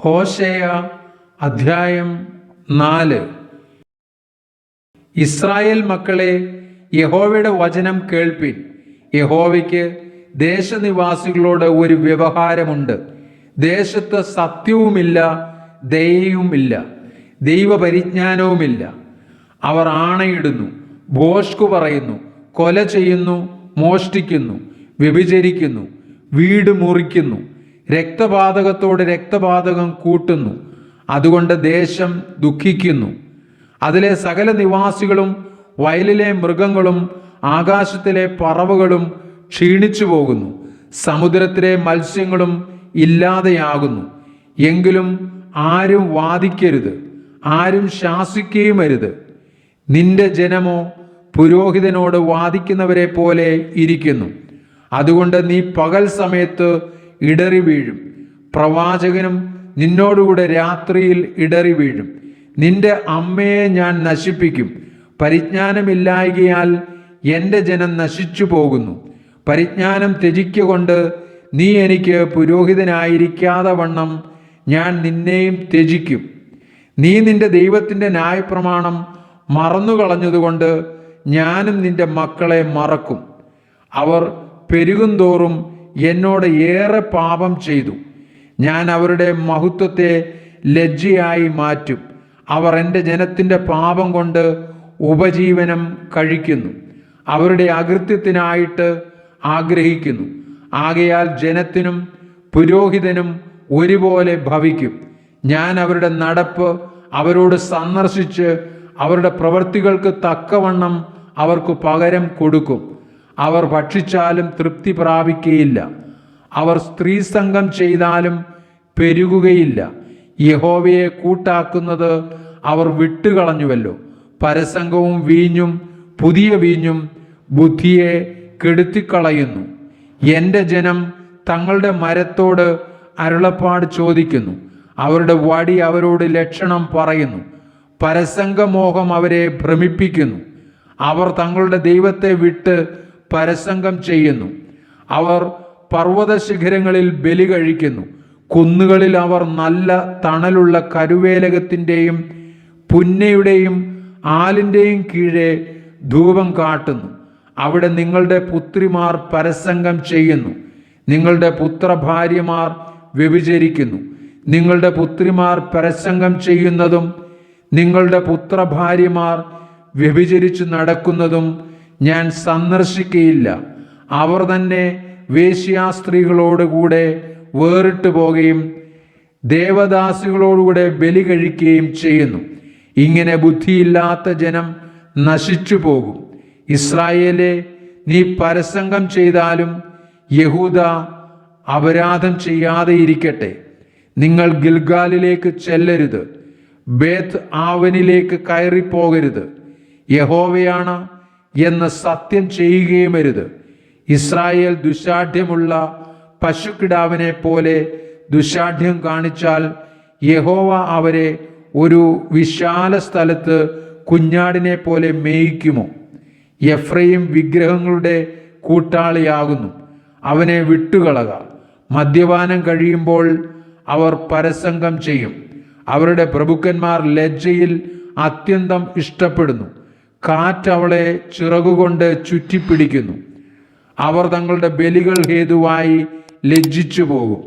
ഹോശേയ അധ്യായം 4. ഇസ്രായേൽ മക്കളെ, യഹോവയുടെ വചനം കേൾപ്പിൻ. യഹോവയ്ക്ക് ദേശനിവാസികളോട് ഒരു വ്യവഹാരമുണ്ട്. ദേശത്ത് സത്യവുമില്ല, ദയയുമില്ല, ദൈവപരിജ്ഞാനവുമില്ല. അവർ ആണയിടുന്നു, ഭോഷ്കു പറയുന്നു, കൊല ചെയ്യുന്നു, മോഷ്ടിക്കുന്നു, വ്യഭിചരിക്കുന്നു, വീട് മുറിക്കുന്നു, രക്തപാതകത്തോട് രക്തപാതകം കൂട്ടുന്നു. അതുകൊണ്ട് ദേശം ദുഃഖിക്കുന്നു. അതിലെ സകല നിവാസികളും വയലിലെ മൃഗങ്ങളും ആകാശത്തിലെ പറവകളും ക്ഷീണിച്ചു പോകുന്നു. സമുദ്രത്തിലെ മത്സ്യങ്ങളും ഇല്ലാതെയാകുന്നു. എങ്കിലും ആരും വാദിക്കരുത്, ആരും ശാസിക്കുകയുമരുത്. നിന്റെ ജനമോ പുരോഹിതനോട് വാദിക്കുന്നവരെ പോലെ ഇരിക്കുന്നു. അതുകൊണ്ട് നീ പകൽ സമയത്ത് ഇടറി വീഴും, പ്രവാചകനും നിന്നോടുകൂടെ രാത്രിയിൽ ഇടറി വീഴും. നിന്റെ അമ്മയെ ഞാൻ നശിപ്പിക്കും. പരിജ്ഞാനമില്ലായ്കയാൽ എൻ്റെ ജനം നശിച്ചു പോകുന്നു. പരിജ്ഞാനം ത്യജിക്കൊണ്ട് നീ എനിക്ക് പുരോഹിതനായിരിക്കാതെ വണ്ണം ഞാൻ നിന്നെയും ത്യജിക്കും. നീ നിന്റെ ദൈവത്തിൻ്റെ ന്യായപ്രമാണം മറന്നുകളഞ്ഞതുകൊണ്ട് ഞാനും നിന്റെ മക്കളെ മറക്കും. അവർ പെരുകുന്തോറും എന്നോട് ഏറെ പാപം ചെയ്തു. ഞാൻ അവരുടെ മഹത്വത്തെ ലജ്ജയായി മാറ്റും. അവർ എൻ്റെ ജനത്തിൻ്റെ പാപം കൊണ്ട് ഉപജീവനം കഴിക്കുന്നു, അവരുടെ അകൃത്യത്തിനായിട്ട് ആഗ്രഹിക്കുന്നു. ആകയാൽ ജനത്തിനും പുരോഹിതനും ഒരുപോലെ ഭവിക്കും. ഞാൻ അവരുടെ നടപ്പ് അവരോട് സന്ദർശിച്ച് അവരുടെ പ്രവൃത്തികൾക്ക് തക്കവണ്ണം അവർക്ക് പകരം കൊടുക്കും. അവർ ഭക്ഷിച്ചാലും തൃപ്തി പ്രാപിക്കുകയില്ല, അവർ സ്ത്രീസംഗം ചെയ്താലും പെരുകുകയില്ല. യഹോവയെ കൂട്ടാക്കുന്നത് അവർ വിട്ടുകളഞ്ഞുവല്ലോ. പരസംഗവും വീഞ്ഞും പുതിയ വീഞ്ഞും ബുദ്ധിയെ കെടുത്തിക്കളയുന്നു. എൻ്റെ ജനം തങ്ങളുടെ മരത്തോട് അരുളപ്പാട് ചോദിക്കുന്നു, അവരുടെ വടി അവരോട് ലക്ഷണം പറയുന്നു. പരസംഗമോഹം അവരെ ഭ്രമിപ്പിക്കുന്നു. അവർ തങ്ങളുടെ ദൈവത്തെ വിട്ട് പരസംഗം ചെയ്യുന്നു. അവർ പർവ്വത ശിഖരങ്ങളിൽ ബലി കഴിക്കുന്നു. കുന്നുകളിൽ അവർ നല്ല തണലുള്ള കരുവേലകത്തിൻ്റെയും പുന്നയുടെയും ആലിൻ്റെയും കീഴെ ധൂപം കാട്ടുന്നു. അവിടെ നിങ്ങളുടെ പുത്രിമാർ പരസംഗം ചെയ്യുന്നു. നിങ്ങളുടെ പുത്രഭാര്യമാർ വ്യഭിചരിക്കുന്നു. നിങ്ങളുടെ പുത്രിമാർ പരസംഗം ചെയ്യുന്നതും നിങ്ങളുടെ പുത്രഭാര്യമാർ വ്യഭിചരിച്ചു നടക്കുന്നതും ഞാൻ സന്ദർശിക്കുകയില്ല. അവർ തന്നെ വേശ്യാസ്ത്രീകളോടുകൂടെ വേറിട്ട് പോകുകയും ദേവദാസികളോടുകൂടെ ബലി കഴിക്കുകയും ചെയ്യുന്നു. ഇങ്ങനെ ബുദ്ധിയില്ലാത്ത ജനം നശിച്ചു പോകും. ഇസ്രായേലെ, നീ പരസംഗം ചെയ്താലും യഹൂദ അപരാധം ചെയ്യാതെ ഇരിക്കട്ടെ. നിങ്ങൾ ഗിൽഗാലിലേക്ക് ചെല്ലരുത്, ബേത്ത് ആവനിലേക്ക് കയറിപ്പോകരുത്. യഹോവയാണ് എന്ന് സത്യം ചെയ്യുകയുമരുത്. ഇസ്രായേൽ ദുശാഠ്യമുള്ള പശുക്കിടാവിനെ പോലെ ദുശാഠ്യം കാണിച്ചാൽ യഹോവ അവരെ ഒരു വിശാല സ്ഥലത്ത് കുഞ്ഞാടിനെ പോലെ മേയിക്കുമോ? എഫ്രയീം വിഗ്രഹങ്ങളുടെ കൂട്ടാളിയാകുന്നു, അവനെ വിട്ടുകളക. മദ്യപാനം കഴിയുമ്പോൾ അവർ പരസംഗം ചെയ്യും. അവരുടെ പ്രഭുക്കന്മാർ ലജ്ജയിൽ അത്യന്തം ഇഷ്ടപ്പെടുന്നു. കാറ്റ് അവളെ ചിറകുകൊണ്ട് ചുറ്റിപ്പിടിക്കുന്നു. അവർ തങ്ങളുടെ ബലികൾ ഹേതുവായി ലജ്ജിച്ചു പോകും.